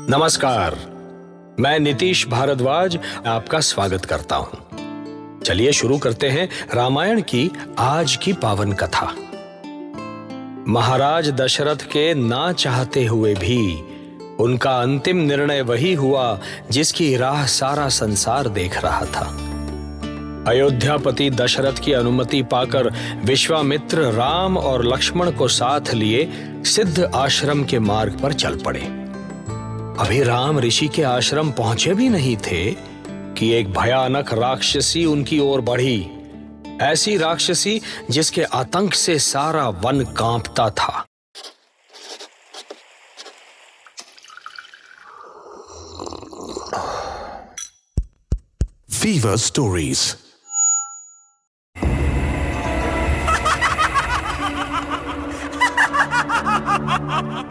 नमस्कार, मैं नीतीश भारद्वाज आपका स्वागत करता हूं। चलिए शुरू करते हैं रामायण की आज की पावन कथा। महाराज दशरथ के ना चाहते हुए भी उनका अंतिम निर्णय वही हुआ जिसकी राह सारा संसार देख रहा था। अयोध्यापति दशरथ की अनुमति पाकर विश्वामित्र राम और लक्ष्मण को साथ लिए सिद्ध आश्रम के मार्ग पर चल पड़े। अभी राम ऋषि के आश्रम पहुंचे भी नहीं थे कि एक भयानक राक्षसी उनकी ओर बढ़ी। ऐसी राक्षसी जिसके आतंक से सारा वन कांपता था। Fever Stories।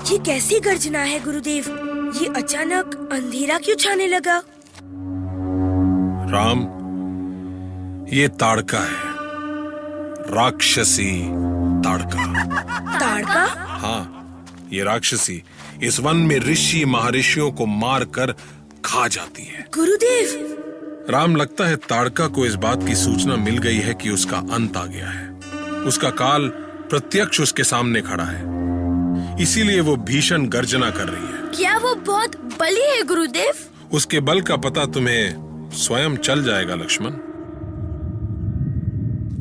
ये कैसी गर्जना है गुरुदेव? ये अचानक अंधेरा क्यों छाने लगा? राम, ये ताड़का है, राक्षसी ताड़का। ताड़का? हाँ, ये राक्षसी इस वन में ऋषि महर्षियों को मार कर खा जाती है। गुरुदेव! राम, लगता है ताड़का को इस बात की सूचना मिल गई है कि उसका अंत आ गया है। उसका काल प्रत्यक्ष उसके सामने खड़ा है, इसीलिए वो भीषण गर्जना कर रही है। क्या वो बहुत बली है गुरुदेव? उसके बल का पता तुम्हें स्वयं चल जाएगा लक्ष्मण।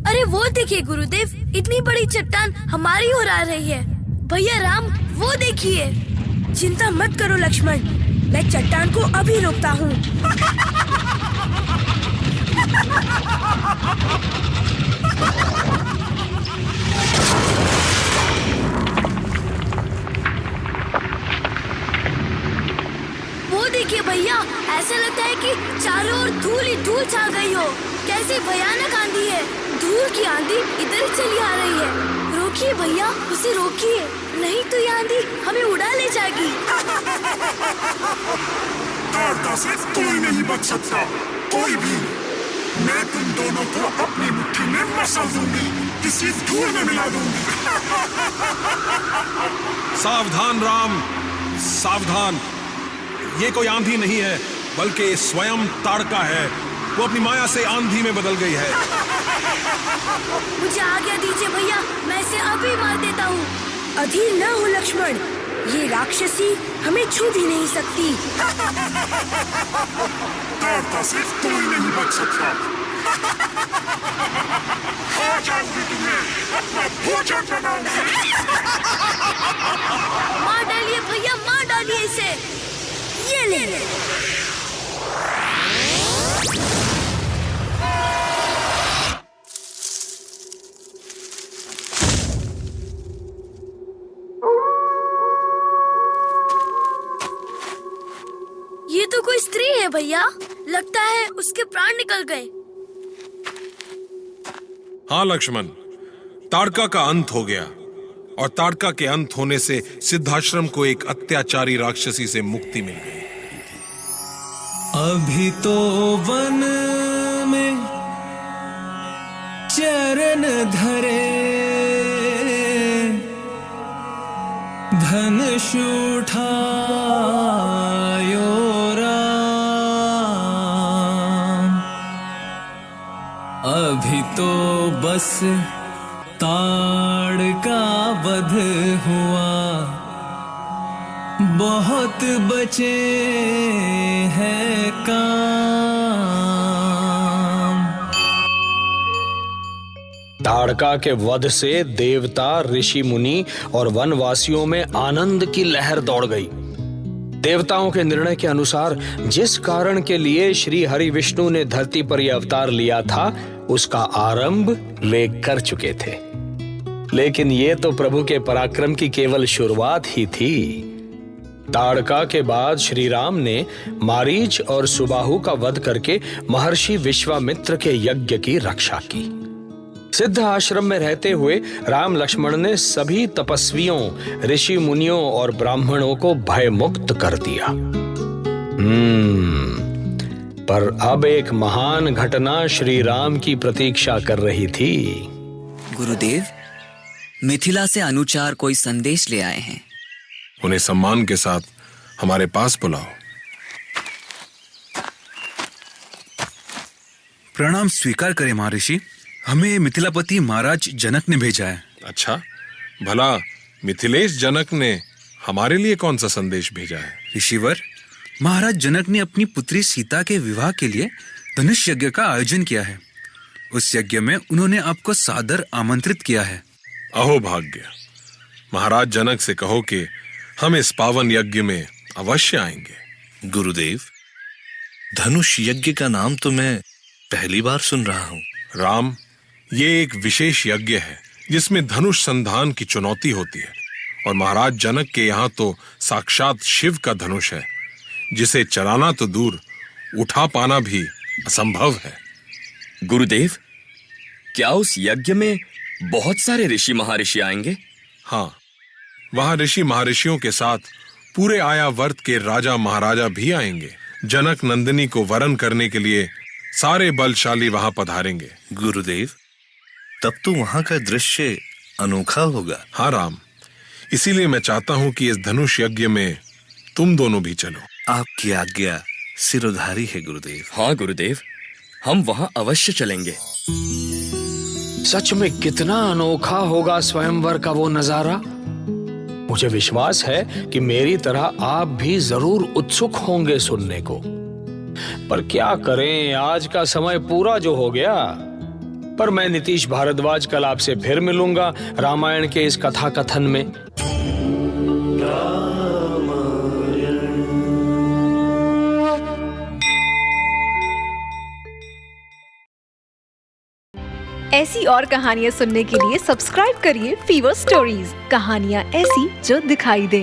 अरे वो देखिए गुरुदेव, इतनी बड़ी चट्टान हमारी ओर आ रही है। भैया राम, वो देखिए। चिंता मत करो लक्ष्मण, मैं चट्टान को अभी रोकता हूँ। देखिए भैया, ऐसा लगता है कि चारों ओर धूल ही धूल छा गई हो। कैसी भयानक आंधी है। धूल की आंधी इधर ही चली आ रही है। रोकिए भैया, उसे रोकिए, नहीं तो ये आंधी हमें उड़ा ले जाएगी। ताड़का से कोई नहीं बच सकता, कोई भी। मैं तुम दोनों को अपनी मुट्ठी में मसल दूंगी, किसी धूल में मिला दूंगी। सावधान राम, सावधान। ये कोई आंधी नहीं है, बल्कि स्वयं ताड़का है। वो अपनी माया से आंधी में बदल गई है। मुझे आज्ञा दीजिए भैया, मैं इसे अभी मार देता हूँ। अधीर न हो लक्ष्मण, ये राक्षसी हमें छू भी नहीं सकती। ताड़का से कोई नहीं बच सकता। आज आऊंगी तुम्हें अपना भोजन बनाऊंगी। मार डालिए भैया, मार डालिए इसे। ये ले। ये तो कोई स्त्री है भैया, लगता है उसके प्राण निकल गए। हाँ लक्ष्मण, ताड़का का अंत हो गया और ताड़का के अंत होने से सिद्धाश्रम को एक अत्याचारी राक्षसी से मुक्ति मिल गई। अभी तो वन में चरण धरे, धनुष उठायो राम। अभी तो बस ताड़का वध हुआ, बहुत बचे हैं काम। ताड़का के वध से देवता, ऋषि मुनि और वनवासियों में आनंद की लहर दौड़ गई। देवताओं के निर्णय के अनुसार जिस कारण के लिए श्री हरि विष्णु ने धरती पर यह अवतार लिया था, उसका आरंभ वे कर चुके थे। लेकिन ये तो प्रभु के पराक्रम की केवल शुरुआत ही थी। ताड़का के बाद श्री राम ने मारीच और सुबाहु का वध करके महर्षि विश्वामित्र के यज्ञ की रक्षा की। सिद्ध आश्रम में रहते हुए राम लक्ष्मण ने सभी तपस्वियों, ऋषि मुनियों और ब्राह्मणों को भय मुक्त कर दिया। पर अब एक महान घटना श्री राम की प्रतीक्षा कर रही थी। गुरुदेव, मिथिला से अनुचार कोई संदेश ले आए हैं। उन्हें सम्मान के साथ हमारे पास बुलाओ। प्रणाम स्वीकार करें महर्षि। हमें मिथिलापति महाराज जनक ने भेजा है। अच्छा, भला मिथिलेश जनक ने हमारे लिए कौन सा संदेश भेजा है? ऋषिवर, महाराज जनक ने अपनी पुत्री सीता के विवाह के लिए धनुष यज्ञ का आयोजन किया है। उस यज्ञ में उन्होंने आपको सादर आमंत्रित किया है। अहो भाग्य! महाराज जनक से कहो कि हम इस पावन यज्ञ में अवश्य आएंगे। गुरुदेव, धनुष यज्ञ का नाम तो मैं पहली बार सुन रहा हूँ। राम, ये एक विशेष यज्ञ है जिसमें धनुष संधान की चुनौती होती है, और महाराज जनक के यहाँ तो साक्षात शिव का धनुष है, जिसे चलाना तो दूर, उठा पाना भी असंभव है। गुरुदेव, क्या उस यज्ञ में बहुत सारे ऋषि महर्षि आएंगे? हाँ, वहां ऋषि महर्षियों के साथ पूरे आयावर्त के राजा महाराजा भी आएंगे। जनक नंदिनी को वरण करने के लिए सारे बलशाली वहां पधारेंगे। गुरुदेव, तब तो वहां का दृश्य अनोखा होगा। हाँ राम, इसीलिए मैं चाहता हूं कि इस धनुष यज्ञ में तुम दोनों भी चलो। आपकी आज्ञा सिरोधारी है गुरुदेव। हाँ गुरुदेव, हम वहां अवश्य चलेंगे। सच में कितना अनोखा होगा स्वयंवर का वो नजारा। मुझे विश्वास है कि मेरी तरह आप भी जरूर उत्सुक होंगे सुनने को। पर क्या करें, आज का समय पूरा जो हो गया। पर मैं नीतीश भारद्वाज कल आपसे फिर मिलूंगा रामायण के इस कथा कथन में। ऐसी और कहानियां सुनने के लिए सब्सक्राइब करिए फीवर स्टोरीज। कहानियां ऐसी जो दिखाई दे।